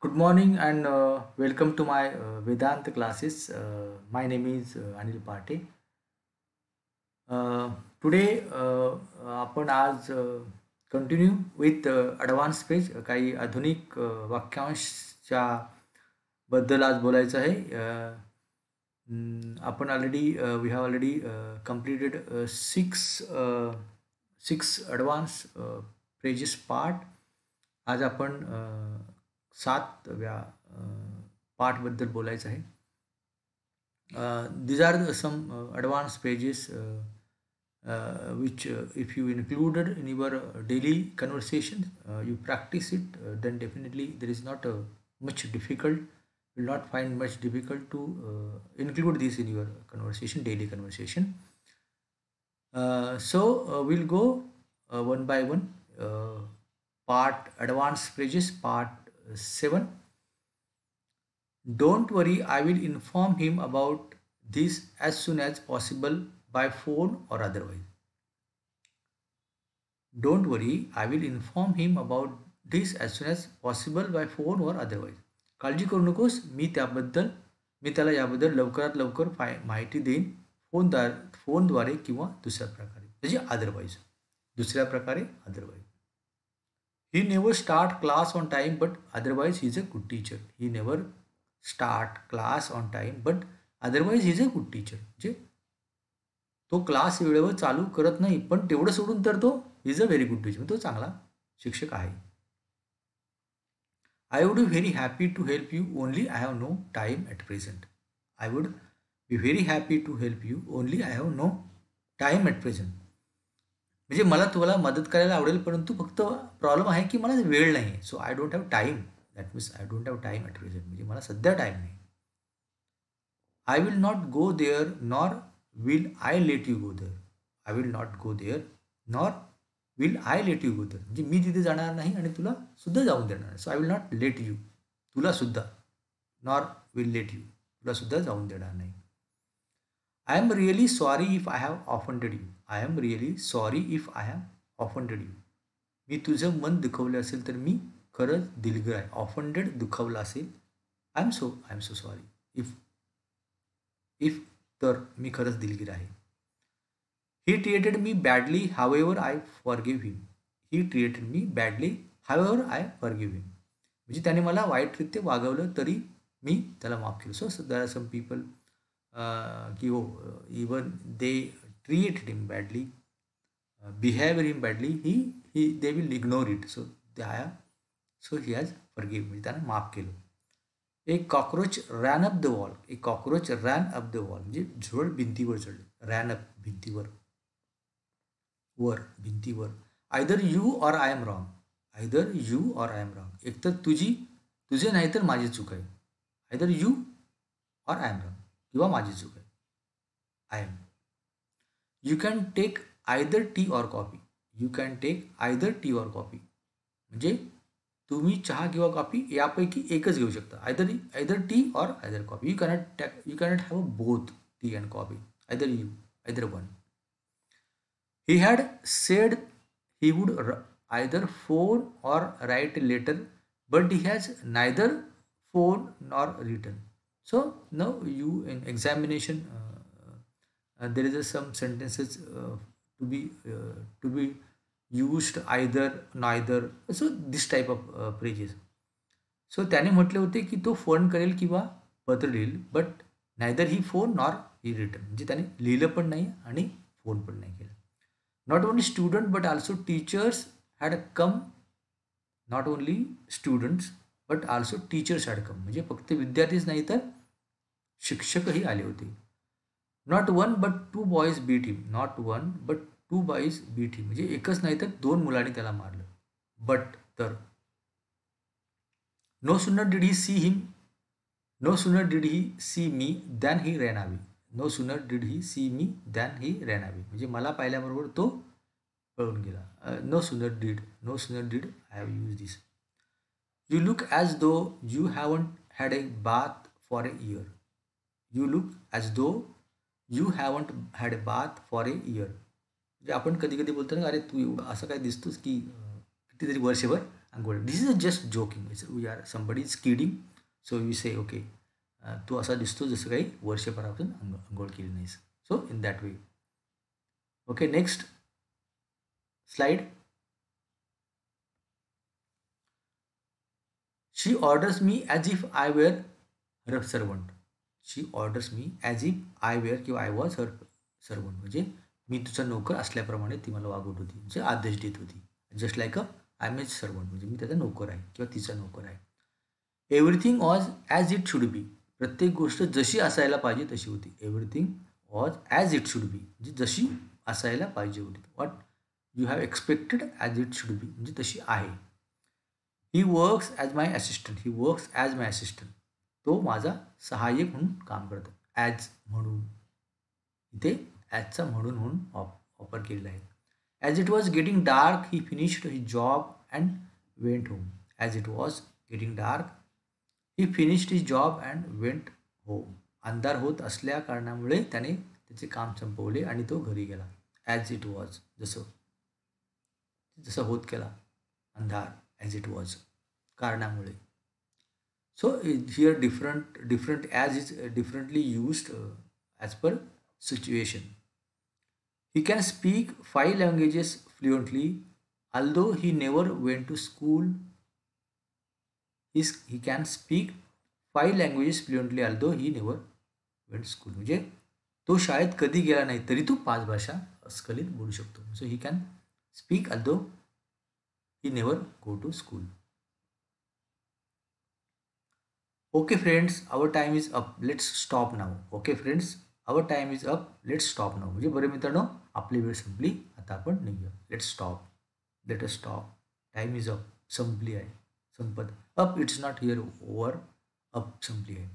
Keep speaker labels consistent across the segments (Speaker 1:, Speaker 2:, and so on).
Speaker 1: Good morning and welcome to my Vedanta classes. My name is Anil Pate. Today आपण आज continue with advance page काही आधुनिक वाक्यांशच्या बद्दल आज बोलायचं आहे. आपण already we have already completed six advance pages part. आज आपण 7व्या पार्टबद्दल बोलायचं आहे. These are some advanced pages which if you included in your daily conversation, you practice it, then definitely there is not much difficult. You will not find much difficult to include this in your conversation, daily conversation. So we'll go one by one. Part advanced pages, part 7. Don't worry, I will inform him about this as soon as possible by phone or otherwise. Don't worry, I will inform him about this as soon as possible by phone or otherwise. काळजी करू नकोस, मी त्याला याबद्दल लवकरात लवकर माहिती देईन फोनद्वारे किंवा दुसऱ्या प्रकारे म्हणजे अदरवाईज दुसऱ्या प्रकारे otherwise. He never start class on time, but otherwise he is a good teacher. He never start class on time, but otherwise he is a good teacher. म्हणजे तो क्लास वेळेवर चालू करत नाही, पण तेवढं सोडून तर तो is a very good teacher, तो चांगला शिक्षक आहे. I would be very happy to help you, only I have no time at present. I would be very happy to help you, only I have no time at present. म्हणजे मला तुम्हाला मदत करायला आवडेल, परंतु फक्त प्रॉब्लेम आहे की मला वेळ नाही. So I don't have time. That means I don't have time at present, म्हणजे मला सध्या टाईम नाही. I will not go there nor will I let you go there. I will not go there nor will I let you go there, म्हणजे मी तिथे जाणार नाही आणि तुला सुद्धा जाऊन देणार नाही. So I will not let you, तुला सुद्धा, नॉर विल लेट यू, तुला सुद्धा जाऊन देणार नाही. I am really sorry if I have offended you. I am really sorry if I have offended you. मी तुझं मन दुखवलं असेल तर मी खरंच दिलगीर आहे. ऑफेंडेड दुखवलं असेल, I am so sorry. If if तर मी खरंच दिलगीर आहे. He treated me badly however I forgive him. He treated me badly however I forgive him, म्हणजे त्याने मला वाईटरित्या वागवलं तरी मी त्याला माफ केलं. So there are some people की हो, even they treat him badly, behave him badly, they will ignore it. So he has forgive, म्हणजे त्यानं माफ केलं. एक cockroach ran up the wall. एक cockroach ran up the wall, म्हणजे झुरळ भिंतीवर चढले. रॅन अप भिंतीवर, वर भिंतीवर. Either you or I am wrong. Either you or I am wrong, एकतर तुझे नाही तर माझी चूक आहे. Either you or I am wrong, किंवा माझी चूक आहे. I am. You can take either tea or coffee. You can take either tea or coffee, म्हणजे तुम्ही चहा किंवा कॉफी यापैकी एकच घेऊ शकता. Either tea or either coffee. You cannot have both tea and coffee. Either one. He had said he would either phone or write a letter, but he has neither phone nor written. So now you in examination there is some sentences to be used, either, neither. So this type of phrases. So त्याने म्हटले होते की तो phone करेल किंवा पत्र लिहिल, but neither he phone nor he return, म्हणजे त्याने लिहिलं पण नाही आणि फोन पण नाही केलं. Not only student but also teachers had come. Not only students but also teachers had come, म्हणजे फक्त विद्यार्थीच नाही तर शिक्षकही आले होते. Not one but two boys beat him. Not one but two boys beat him, म्हणजे एकच नाही तर 2 मुलांनी त्याला मारलं. बट तर no sooner did he see him. No sooner did he see me than he ran away. No sooner did he see me than he ran away, म्हणजे मला पाहिल्याबरोबर तो पळून गेला. No sooner did I have use this. You look as though you haven't had a bath for a year. You look as though you haven't had a bath for a year, म्हणजे आपण कधी कधी बोलतो ना, अरे तू एवढं असं काय दिसतोस की कितीतरी वर्षभर आंघोळ. This is just joking. We are somebody is kidding. So we say okay, तू असा दिसतो जसं काही वर्षभरापासून आंघोळ केली नाहीस. So in that way. Okay, next slide. She orders me as if I were her servant. She orders me as if I were किंवा आय वॉज हर सर्वंट. म्हणजे मी तुझा नोकर असल्याप्रमाणे ती मला वागवत होती, म्हणजे आदेश देत होती. Just like I am as servant, म्हणजे मी त्याचा नोकर आहे किंवा तिचा नोकर आहे. Everything was as it should be. प्रत्येक गोष्ट जशी असायला पाहिजे तशी होती. Everything was as it should be म्हणजे जशी असायला पाहिजे होती. What you have expected as it should be म्हणजे तशी आहे. He works as my assistant. He works as my assistant. तो माझा सहाय्यक म्हणून काम करतो. ॲज म्हणून इथे ॲजचा म्हणून वापर केलेला आहे. As it was getting dark he finished he job and went home. As it was getting dark he finished his job and went home. अंधार होत असल्या कारणामुळे त्याने त्याचे काम संपवले आणि तो घरी गेला. ॲज इट वॉज, जसं जसं होत गेला अंधार, ॲज इट वॉज कारणामुळे. So here different as is differently used as per situation. He can speak 5 languages fluently, although he never went to school. He can speak 5 languages fluently, although he never went to school. म्हणजे तो शाळेत कधी गेला नाही तरी तो 5 भाषा अस्खलित बोलू शकतो. So he can speak although he never go to school. Okay friends, our time is up. Let's stop now. Okay friends, our time is up. Let's stop now. म्हणजे बरे मित्रांनो, आपली वेळ संपली, आता आपण निघूया. Let's stop. Let us stop. Time is up. संपली आहे, संपत. Up it's not here over. Up संपली आहे.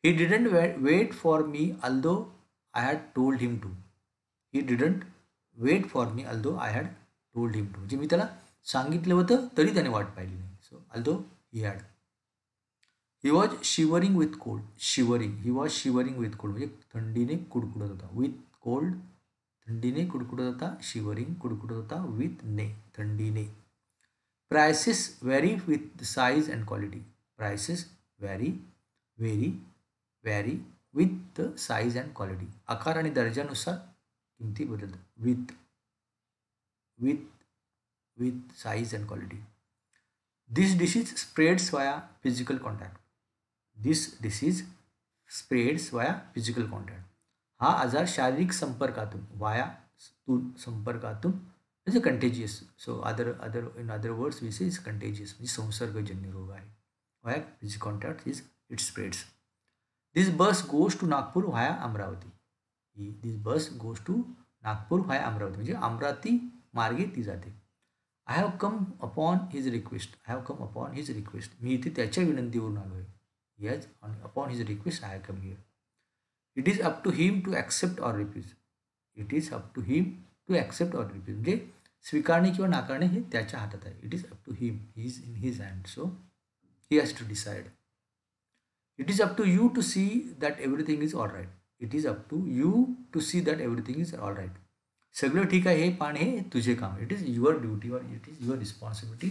Speaker 1: He didn't wait for me although I had told him to. He didn't wait for me although I had told him to. म्हणजे मी त्याला सांगितलं होतं तरी त्याने वाट पाहिली नाही. So although he had. He was shivering with cold. Shivering, he was shivering with cold म्हणजे थंडीने कुडकुडत होता. विथ कोल्ड थंडीने कुडकुडत होता. शिवरिंग कुडकुडत होता. विथ ने थंडीने. Prices vary with size and quality. Prices vary vary with the size and quality. आकार आणि दर्जानुसार किमती बदलतात. With with with size and quality. This disease spreads via physical contact. This disease spreads via physical contact. हा आजार शारीरिक संपर्कातून, via संपर्कातून म्हणजे contagious. So in other words we say is contagious म्हणजे संसर्गजन्य रोग आहे. Via physical contact is it spreads. This bus goes to Nagpur via Amravati. This bus goes to Nagpur via Amravati म्हणजे अमरावती मार्गे ती जाते. I have come upon his request. I have come upon his request. मी इथे त्याच्या विनंतीवरून आलो आहे. Yes, upon his request I have come here. It is up to him to accept or refuse. It is up to him to accept or refuse म्हणजे स्वीकारणे किंवा नाकारणे हे त्याच्या हातात आहे. It is up to him. He is in his hand. So he has to decide. It is up to you to see that everything is all right. It is up to you to see that everything is all right. सगळं ठीक आहे हे पाहणे हे तुझे काम. It is your duty और it is your responsibility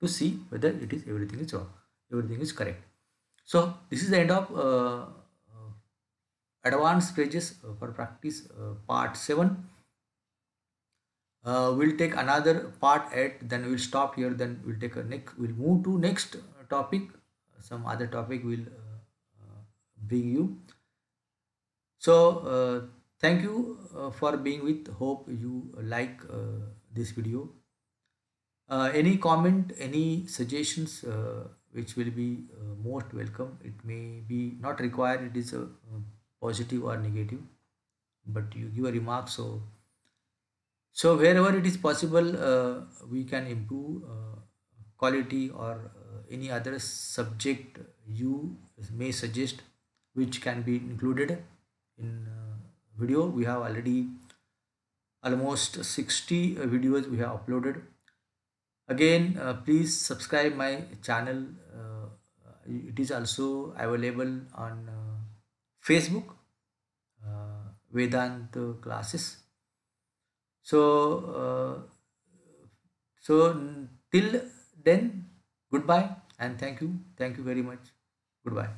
Speaker 1: to see whether it is everything is wrong, everything is correct. So this is the end of advanced pages for practice part 7. We'll take another part 8, then we'll stop here, then we'll take a next, we'll move to next topic. Some other topic will bring you. So thank you for being with. Hope you like this video. Any comment, any suggestions which will be most welcome. It may be not required, it is a positive or negative, but you give a remark. So wherever it is possible, we can improve quality or any other subject you may suggest which can be included in video. We have already almost 60 videos we have uploaded. Again, please subscribe my channel. It is also available on Facebook, Vedant classes. So till Then goodbye and thank you. Thank you very much. Goodbye.